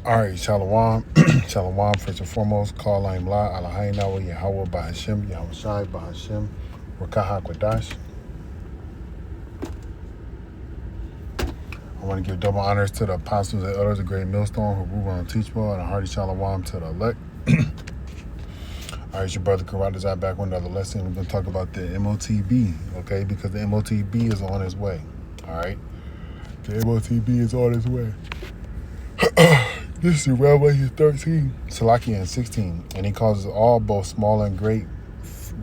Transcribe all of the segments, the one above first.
All right, Shalom. Shalom, first and foremost. Call I'm La, Alahainawa, Yahweh, Bahashim, Yahweh Shai, Bahashim, Rakaha Kwadash. I want to give double honors to the apostles and elders of Great Millstone who rule on teachable, and a hearty Shalom to the elect. All right, your brother Karatazai back with another lesson. We're going to talk about the MOTB, okay? Because the MOTB is on its way, all right? The MOTB is on its way. This is Revelation 13, Salakia and 16, and he causes all, both small and great,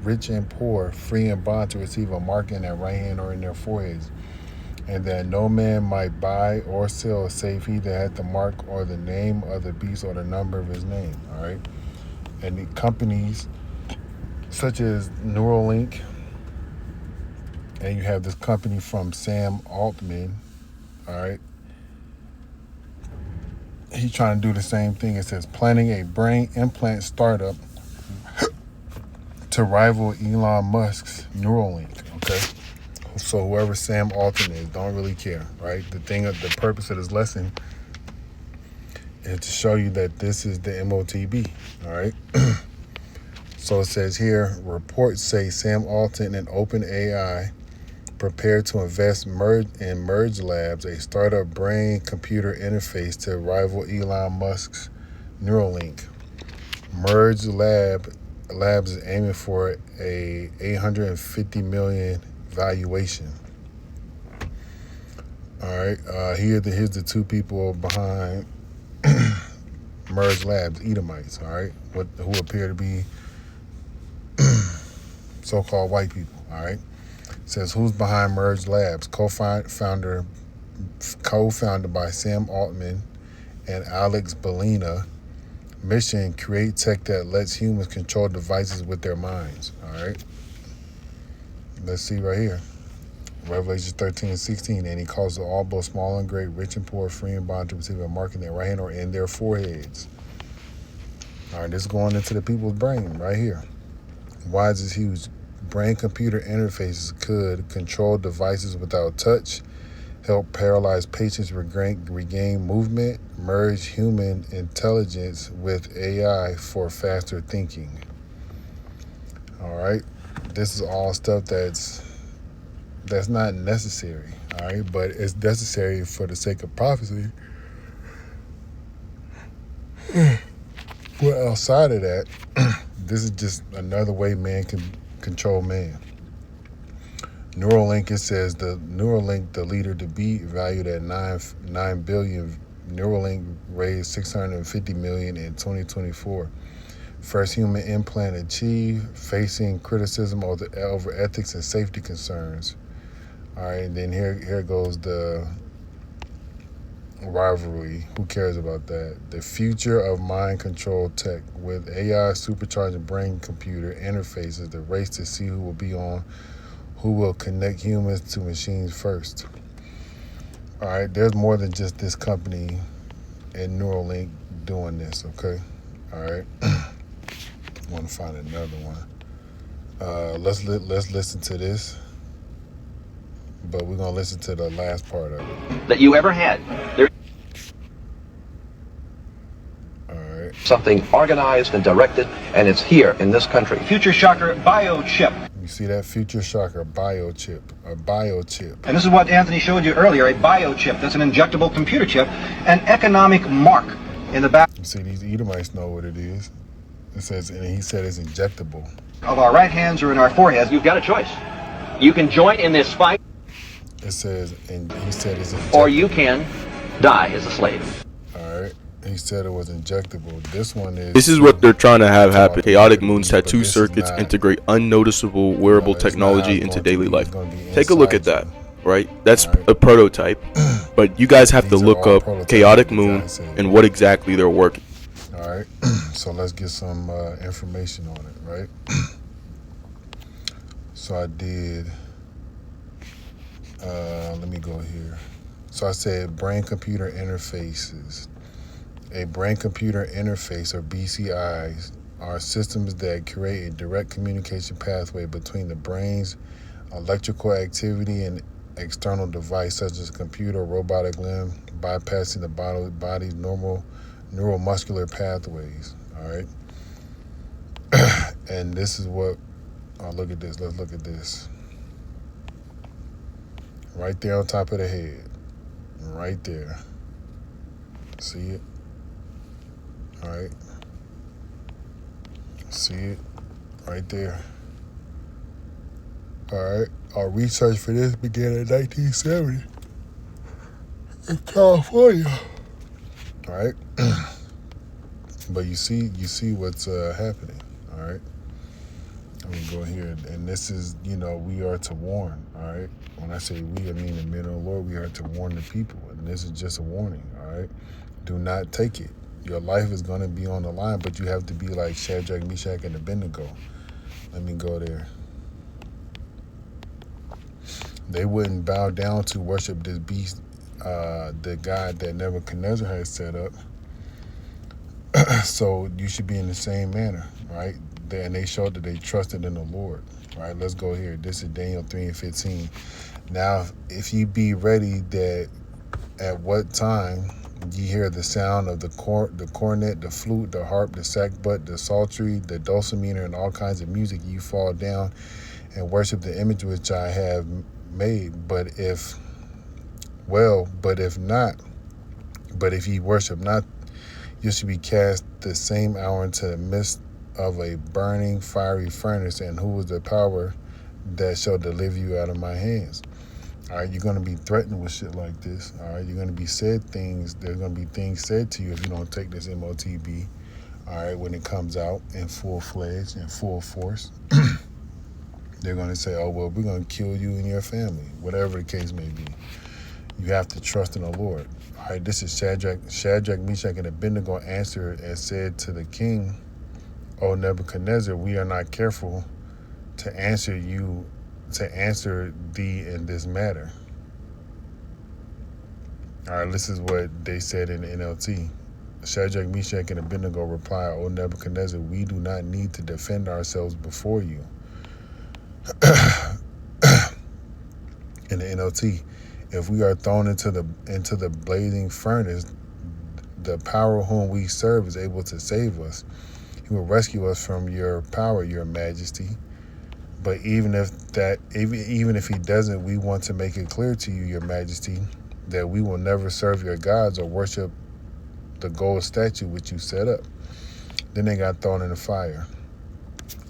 rich and poor, free and bond, to receive a mark in their right hand or in their foreheads, and that no man might buy or sell save he that had the mark or the name of the beast or the number of his name, all right? And the companies such as Neuralink, and you have this company from Sam Altman, all right? He's trying to do the same thing. It says planning a brain implant startup to rival Elon Musk's Neuralink. Okay, so whoever Sam Altman is, don't really care, right? The purpose of this lesson is to show you that this is the MOTB. All right. So it says here, reports say Sam Altman and OpenAI prepared to invest in Merge Labs, a startup brain-computer interface to rival Elon Musk's Neuralink. Merge Labs is aiming for a $850 million valuation. All right, here's the two people behind Merge Labs, Edomites. All right, who appear to be so-called white people. All right. It says, who's behind Merge Labs? Co-founded by Sam Altman and Alex Bellina. Mission: create tech that lets humans control devices with their minds. All right. Let's see right here. Revelation 13 and 16. And he calls all, both small and great, rich and poor, free and bond, to receive a mark in their right hand or in their foreheads. All right, this is going into the people's brain right here. Why is this huge? Brain-computer interfaces could control devices without touch, help paralyzed patients regain movement, merge human intelligence with AI for faster thinking. All right, this is all stuff that's not necessary. All right, but it's necessary for the sake of prophecy. Well, outside of that, this is just another way man can control man. Neuralink, it says the Neuralink, the leader to beat, valued at $9 billion. Neuralink raised $650 million in 2024. First human implant achieved, facing criticism over ethics and safety concerns. All right, and then here goes the rivalry. Who cares about that? The future of mind control tech, with AI supercharging brain computer interfaces, the race to see who will connect humans to machines first. All right, there's more than just this company and Neuralink doing this, okay? All right. Want to find another one. Let's listen to this, but we're going to listen to the last part of it. That you ever had. There something organized and directed, and it's here in this country. Future Shocker biochip. You see that? Future Shocker biochip, a biochip. And this is what Anthony showed you earlier, a biochip. That's an injectable computer chip, an economic mark in the back. You see, these Edomites know what it is. It says, and he said it's injectable. Of our right hands or in our foreheads. You've got a choice. You can join in this fight. It says, and he said it's injectable. Or you can die as a slave. All right. He said it was injectable. This is what they're trying to have happen. Chaotic Moon's tattoo circuits integrate unnoticeable wearable technology into daily life. Take a look at that, right? That's a prototype, but you guys have to look up Chaotic Moon and what exactly they're working. All right, so let's get some information on it, right? So I did, let me go here. So I said brain-computer interfaces. A brain-computer interface, or BCIs, are systems that create a direct communication pathway between the brain's electrical activity and external device, such as a computer or robotic limb, bypassing the body's normal neuromuscular pathways. All right. And this is what, oh, look at this. Let's look at this. Right there on top of the head. Right there. See it? All right. See it? Right there. All right. Our research for this began in 1970 in California. All right. But you see what's happening. All right. I'm gonna go here, and this is, we are to warn. All right. When I say we, I mean the men of the Lord. We are to warn the people, and this is just a warning. All right. Do not take it. Your life is gonna be on the line, but you have to be like Shadrach, Meshach, and Abednego. Let me go there. They wouldn't bow down to worship this beast, the god that Nebuchadnezzar had set up. So you should be in the same manner, right? And they showed that they trusted in the Lord. All right, let's go here. This is Daniel 3:15. Now, if you be ready, that at what time ye hear the sound of the cornet, the flute, the harp, the sackbut, the psaltery, the dulcimer, and all kinds of music, you fall down and worship the image which I have made. But if ye worship not, you should be cast the same hour into the midst of a burning fiery furnace. And who is the power that shall deliver you out of my hands? All right, you're going to be threatened with shit like this. All right, you're going to be said things. There's going to be things said to you if you don't take this MOTB. All right, when it comes out in full-fledged and full force. They're going to say, oh, well, we're going to kill you and your family, whatever the case may be. You have to trust in the Lord. All right, this is Shadrach, Meshach, and Abednego answered and said to the king, O Nebuchadnezzar, we are not careful to answer thee in this matter. All right, this is what they said in the NLT. Shadrach, Meshach, and Abednego replied, O Nebuchadnezzar, we do not need to defend ourselves before you. In the NLT, if we are thrown into the blazing furnace, the power whom we serve is able to save us. He will rescue us from your power, your majesty. But even if he doesn't, we want to make it clear to you, your majesty, that we will never serve your gods or worship the gold statue which you set up. Then they got thrown in the fire.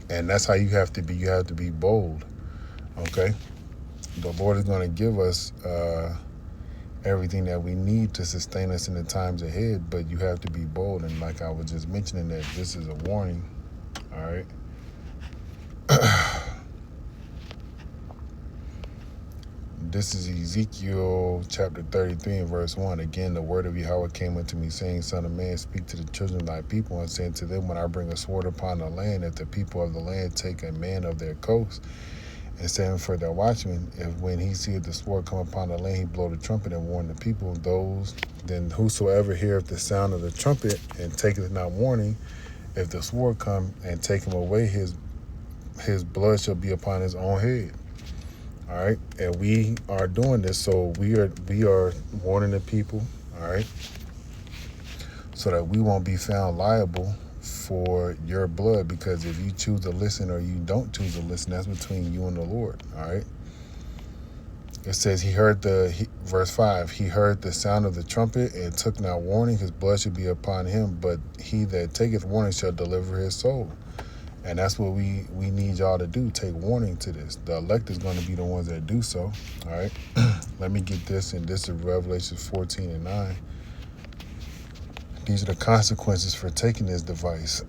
And that's how you have to be. You have to be bold. Okay? The Lord is going to give us everything that we need to sustain us in the times ahead, but you have to be bold. And like I was just mentioning, that this is a warning. All right? This is Ezekiel chapter 33 and verse 1. Again, the word of Yahweh came unto me, saying, Son of man, speak to the children of thy people, and say to them, when I bring a sword upon the land, if the people of the land take a man of their coast, and stand for their watchmen, if when he seeth the sword come upon the land, he blow the trumpet and warn the people of those, then whosoever heareth the sound of the trumpet and taketh not warning, if the sword come and take him away, his blood shall be upon his own head. All right, and we are doing this, so we are warning the people, all right, so that we won't be found liable for your blood, because if you choose to listen or you don't choose to listen, that's between you and the Lord. All right. It says verse 5, he heard the sound of the trumpet and took not warning, his blood should be upon him, but he that taketh warning shall deliver his soul. And that's what we need y'all to do. Take warning to this. The elect is going to be the ones that do so. All right. Let me get this. And this is Revelation 14 and 9. These are the consequences for taking this device.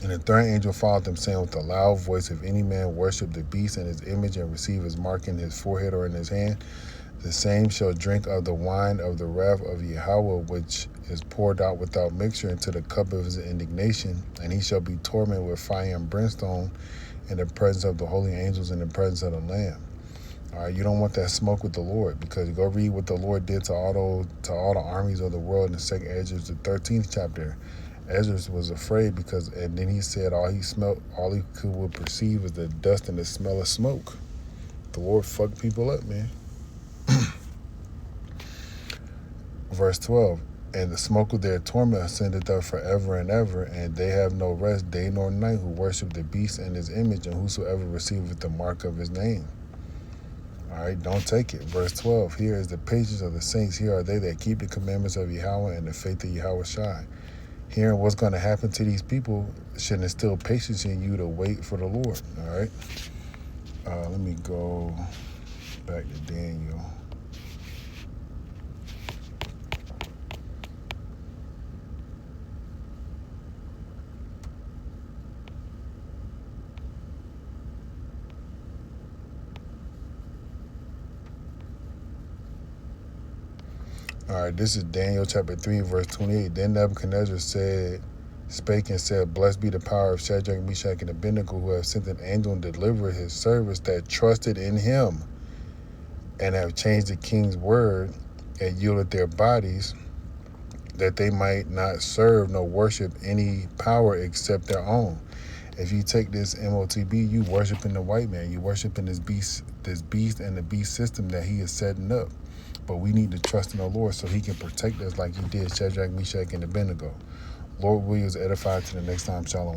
And the third angel followed them, saying with a loud voice, if any man worship the beast and his image and receive his mark in his forehead or in his hand, the same shall drink of the wine of the wrath of Yahweh, which is poured out without mixture into the cup of his indignation, and he shall be tormented with fire and brimstone in the presence of the holy angels and in the presence of the Lamb. All right, you don't want that smoke with the Lord, because go read what the Lord did to all the armies of the world in the second Ezra, the 13th chapter. Ezra was afraid and then he said all he would perceive was the dust and the smell of smoke. The Lord fucked people up, man. Verse 12, And the smoke of their torment ascendeth up forever and ever, and they have no rest day nor night who worship the beast and his image, and whosoever receiveth the mark of his name. All right, don't take it. Verse 12, here is the patience of the saints. Here are they that keep the commandments of Yahweh and the faith of Yahweh Shai. Hearing what's going to happen to these people should instill patience in you to wait for the Lord. All right, let me go back to Daniel. All right, this is Daniel chapter 3, verse 28. Then Nebuchadnezzar spake and said, Blessed be the power of Shadrach, Meshach, and Abednego, who have sent an angel and delivered his servants that trusted in him, and have changed the king's word, and yielded their bodies, that they might not serve nor worship any power except their own. If you take this MOTB, you worshiping the white man. You worshiping this beast and the beast system that he is setting up. But we need to trust in the Lord so he can protect us like he did Shadrach, Meshach, and Abednego. Lord Williams edified to the next time. Shalom.